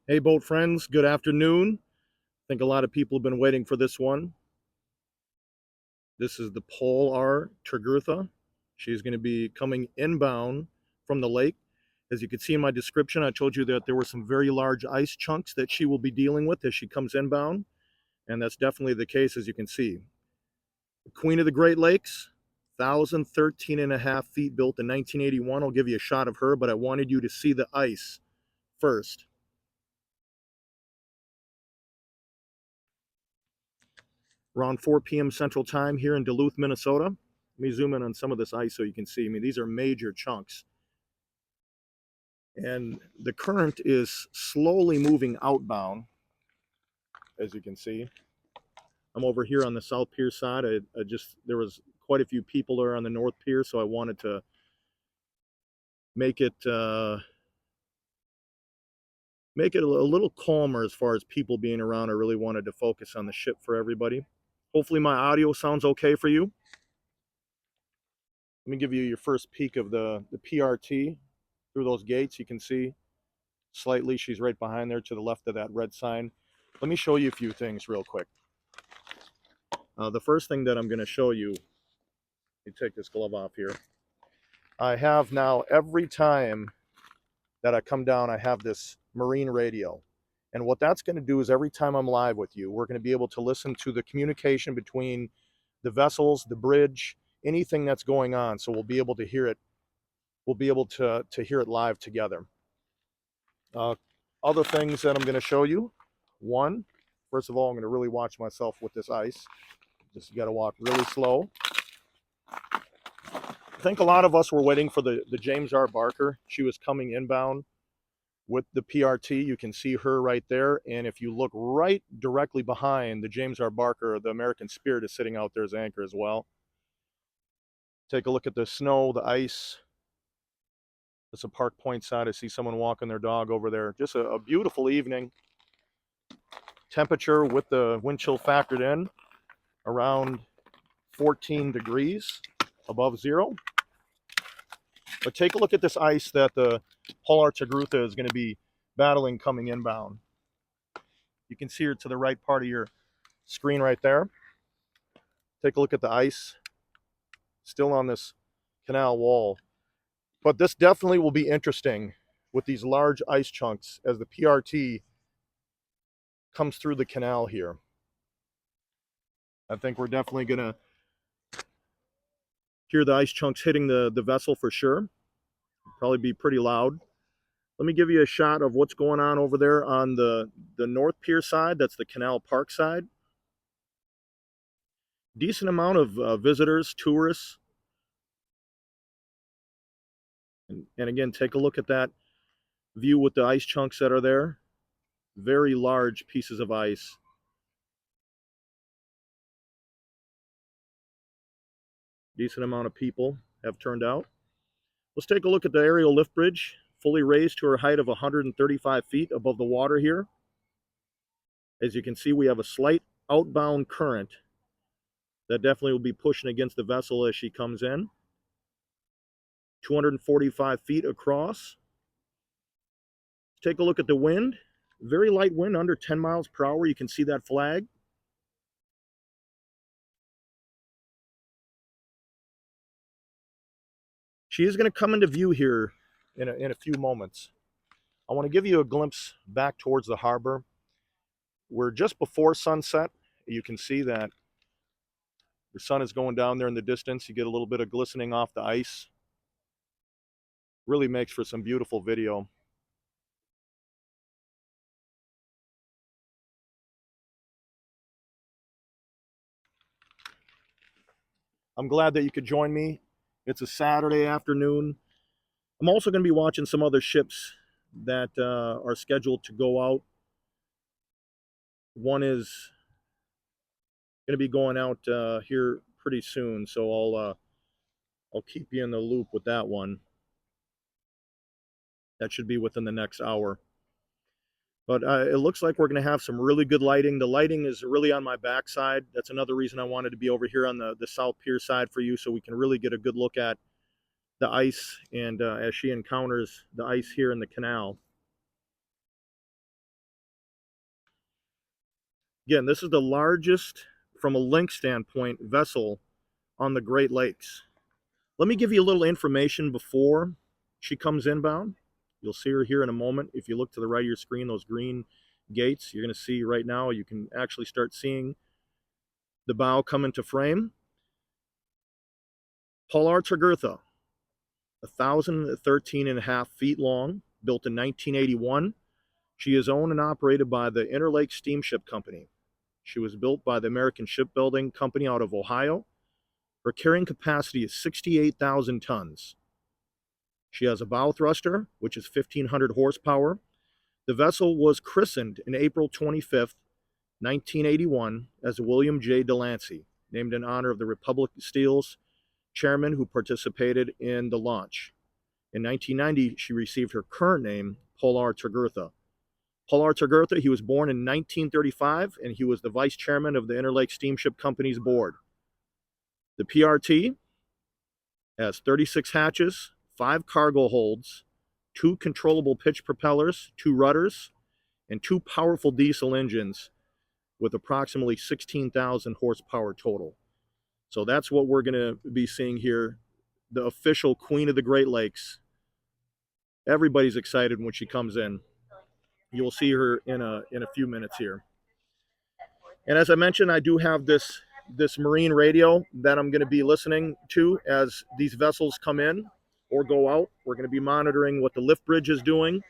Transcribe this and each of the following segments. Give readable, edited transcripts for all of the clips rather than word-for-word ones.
Hey, boat friends, good afternoon. I think a lot of people have been waiting for this one. This is the Polar Tregurtha. She's going to be coming inbound from the lake. As you can see in my description, I told you that there were some very large ice chunks that she will be dealing with as she comes inbound, and that's definitely the case, as you can see. The Queen of the Great Lakes, 1,013 and a half feet, built in 1981. I'll give you a shot of her, but I wanted you to see the ice first. Around 4 p.m. Central Time here in Duluth, Minnesota. Let me zoom in on some of this ice so you can see. I mean, these are major chunks. And the current is slowly moving outbound, as you can see. I'm over here on the South Pier side. There was quite a few people there on the North Pier, so I wanted to make it a little calmer as far as people being around. I really wanted to focus on the ship for everybody. Hopefully my audio sounds okay for you. Let me give you your first peek of the PRT through those gates. You can see slightly she's right behind there to the left of that red sign. Let me show you a few things real quick. The first thing that I'm going to show you, let me take this glove off here. I have now, every time that I come down, I have this marine radio. And what that's going to do is every time I'm live with you, we're going to be able to listen to the communication between the vessels, the bridge, anything that's going on. So we'll be able to hear it. We'll be able to hear it live together. Other things that I'm going to show you. One, first of all, I'm going to really watch myself with this ice. Just got to walk really slow. I think a lot of us were waiting for the James R. Barker. She was coming inbound with the PRT. You can see her right there. And if you look right directly behind the James R. Barker, the American Spirit is sitting out there as anchor as well. Take a look at the snow, the ice. It's a Park Point side. I see someone walking their dog over there. Just a beautiful evening. Temperature with the wind chill factored in around 14 degrees above zero. But take a look at this ice that the Polar Tregurtha is going to be battling coming inbound. You can see her to the right part of your screen right there. Take a look at the ice still on this canal wall. But this definitely will be interesting with these large ice chunks as the PRT comes through the canal here. I think we're definitely going to hear the ice chunks hitting the vessel for sure. Probably be pretty loud. Let me give you a shot of what's going on over there on the North Pier side. That's the Canal Park side. Decent amount of visitors, tourists. And again, take a look at that view with the ice chunks that are there. Very large pieces of ice. Decent amount of people have turned out. Let's take a look at the aerial lift bridge, fully raised to a height of 135 feet above the water here. As you can see, we have a slight outbound current that definitely will be pushing against the vessel as she comes in. 245 feet across. Take a look at the wind. Very light wind, under 10 miles per hour. You can see that flag. She is going to come into view here in a few moments. I want to give you a glimpse back towards the harbor. We're just before sunset. You can see that the sun is going down there in the distance. You get a little bit of glistening off the ice. Really makes for some beautiful video. I'm glad that you could join me. It's a Saturday afternoon. I'm also going to be watching some other ships that are scheduled to go out. One is going to be going out here pretty soon, so I'll keep you in the loop with that one. That should be within the next hour. But it looks like we're going to have some really good lighting. The lighting is really on my backside. That's another reason I wanted to be over here on the South Pier side for you, so we can really get a good look at the ice and as she encounters the ice here in the canal. Again, this is the largest, from a length standpoint, vessel on the Great Lakes. Let me give you a little information before she comes inbound. You'll see her here in a moment. If you look to the right of your screen, those green gates, you're going to see right now, you can actually start seeing the bow come into frame. Polar Tregurtha, 1,013.5 feet long, built in 1981. She is owned and operated by the Interlake Steamship Company. She was built by the American Shipbuilding Company out of Ohio. Her carrying capacity is 68,000 tons. She has a bow thruster, which is 1,500 horsepower. The vessel was christened in April 25th, 1981, as William J. Delancey, named in honor of the Republic of Steel's chairman who participated in the launch. In 1990, she received her current name, Polar Tregurtha. Polar Tregurtha, he was born in 1935, and he was the vice chairman of the Interlake Steamship Company's board. The PRT has 36 hatches, 5 cargo holds, 2 controllable pitch propellers, 2 rudders, and 2 powerful diesel engines with approximately 16,000 horsepower total. So that's what we're going to be seeing here, the official Queen of the Great Lakes. Everybody's excited when she comes in. You'll see her in a few minutes here. And as I mentioned, I do have this marine radio that I'm going to be listening to as these vessels come in or go out. We're going to be monitoring what the lift bridge is doing,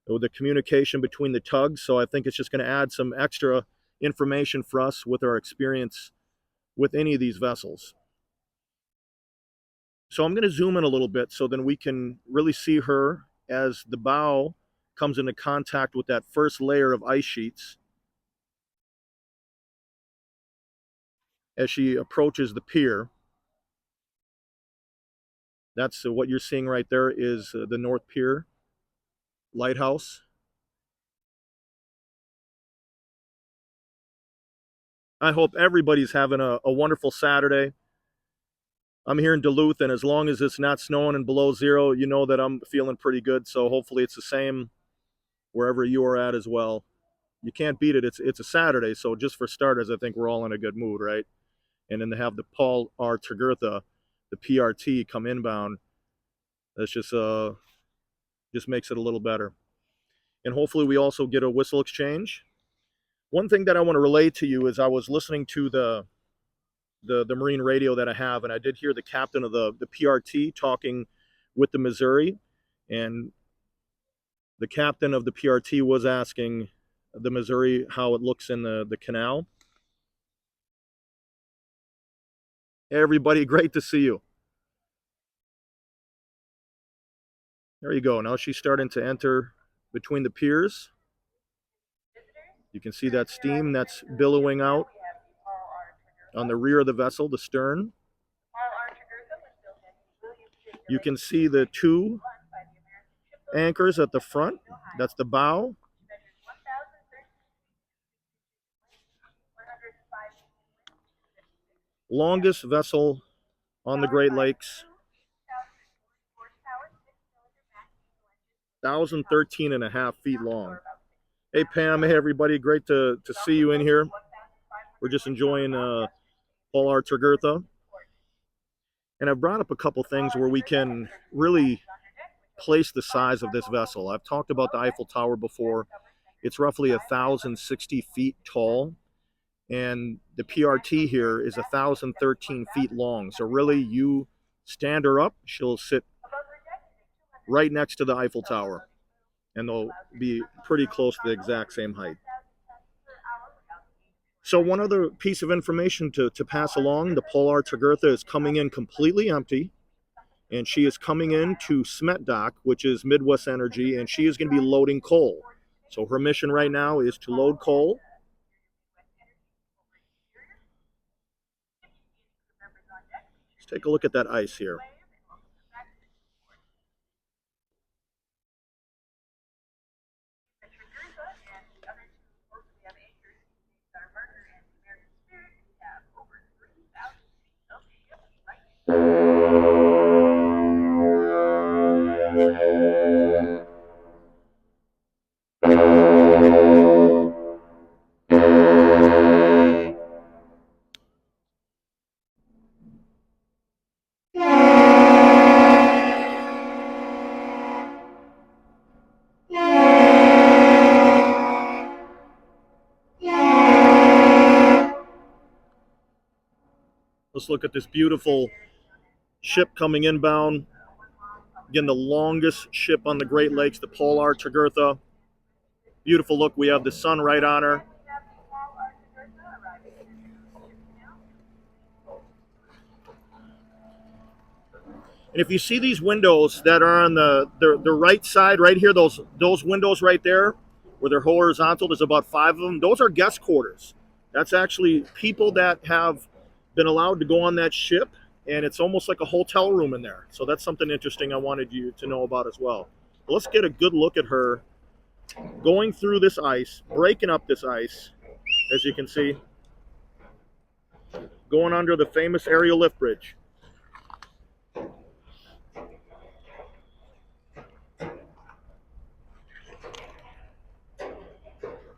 with the communication between the tugs. So I think it's just going to add some extra information for us with our experience with any of these vessels. So I'm going to zoom in a little bit so then we can really see her as the bow comes into contact with that first layer of ice sheets. As she approaches the pier, that's what you're seeing right there is the North Pier Lighthouse. I hope everybody's having a wonderful Saturday. I'm here in Duluth, and as long as it's not snowing and below zero, you know that I'm feeling pretty good. So hopefully it's the same wherever you are at as well. You can't beat it. It's a Saturday, so just for starters, I think we're all in a good mood, right? And then to have the Paul R. Tregurtha, the PRT, come inbound, that's just makes it a little better. And hopefully we also get a whistle exchange. One thing that I want to relay to you is I was listening to the marine radio that I have, and I did hear the captain of the PRT talking with the Missouri, and the captain of the PRT was asking the Missouri how it looks in the canal. Everybody, great to see you. There you go. Now she's starting to enter between the piers. You can see that steam that's billowing out on the rear of the vessel, the stern. You can see the 2 anchors at the front. That's the bow. Longest vessel on the Great Lakes. 1,013.5 feet long. Hey Pam, hey everybody, great to see you in here. We're just enjoying Polar Tregurtha. And I've brought up a couple things where we can really place the size of this vessel. I've talked about the Eiffel Tower before. It's roughly 1,060 feet tall, and the PRT here is 1,013 feet long. So really, you stand her up, she'll sit right next to the Eiffel Tower, and they'll be pretty close to the exact same height. So one other piece of information to pass along, the Polar Tregurtha is coming in completely empty, and she is coming in to SMET dock, which is Midwest Energy, and she is going to be loading coal. So her mission right now is to load coal. Let's take a look at that ice here. Let's look at this beautiful ship coming inbound. Again, the longest ship on the Great Lakes, the Polar Tregurtha. Beautiful look. We have the sun right on her. And if you see these windows that are on the right side, right here, those windows right there, where they're horizontal, there's about 5 of them. Those are guest quarters. That's actually people that have been allowed to go on that ship, and it's almost like a hotel room in there. So that's something interesting I wanted you to know about as well. But let's get a good look at her going through this ice, breaking up this ice, as you can see, going under the famous aerial lift bridge.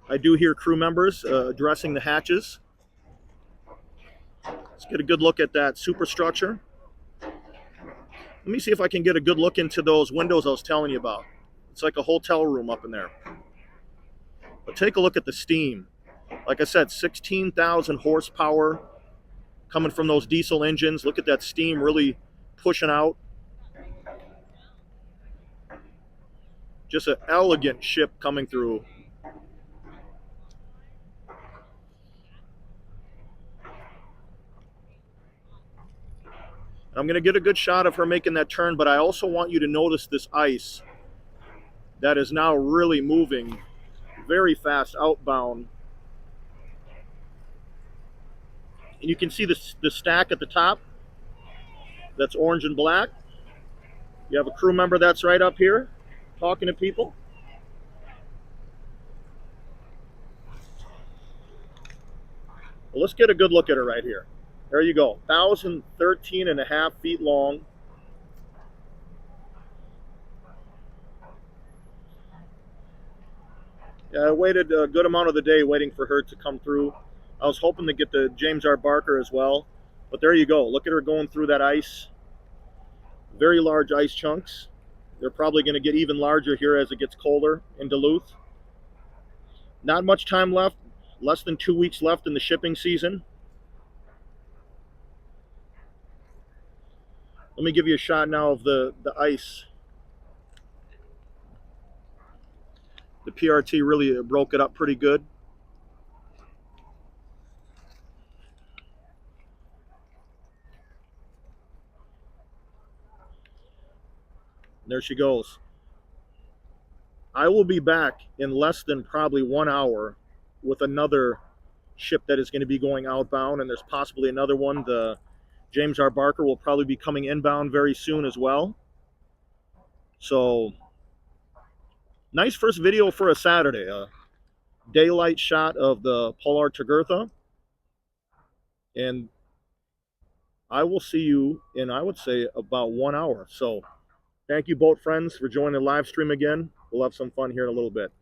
I do hear crew members addressing the hatches. Let's get a good look at that superstructure. Let me see if I can get a good look into those windows I was telling you about. It's like a hotel room up in there. But take a look at the steam. Like I said, 16,000 horsepower coming from those diesel engines. Look at that steam really pushing out. Just an elegant ship coming through. I'm going to get a good shot of her making that turn, but I also want you to notice this ice that is now really moving very fast outbound. And you can see the stack at the top that's orange and black. You have a crew member that's right up here talking to people. Well, let's get a good look at her right here. There you go, 1,013.5 feet long. Yeah, I waited a good amount of the day waiting for her to come through. I was hoping to get the James R. Barker as well, but there you go. Look at her going through that ice. Very large ice chunks. They're probably going to get even larger here as it gets colder in Duluth. Not much time left, less than 2 weeks left in the shipping season. Let me give you a shot now of the ice. The PRT really broke it up pretty good. There she goes. I will be back in less than probably 1 hour with another ship that is going to be going outbound, and there's possibly another one. The James R. Barker will probably be coming inbound very soon as well. So, nice first video for a Saturday. A daylight shot of the Polar Tregurtha. And I will see you in, I would say, about 1 hour. So, thank you, boat friends, for joining the live stream again. We'll have some fun here in a little bit.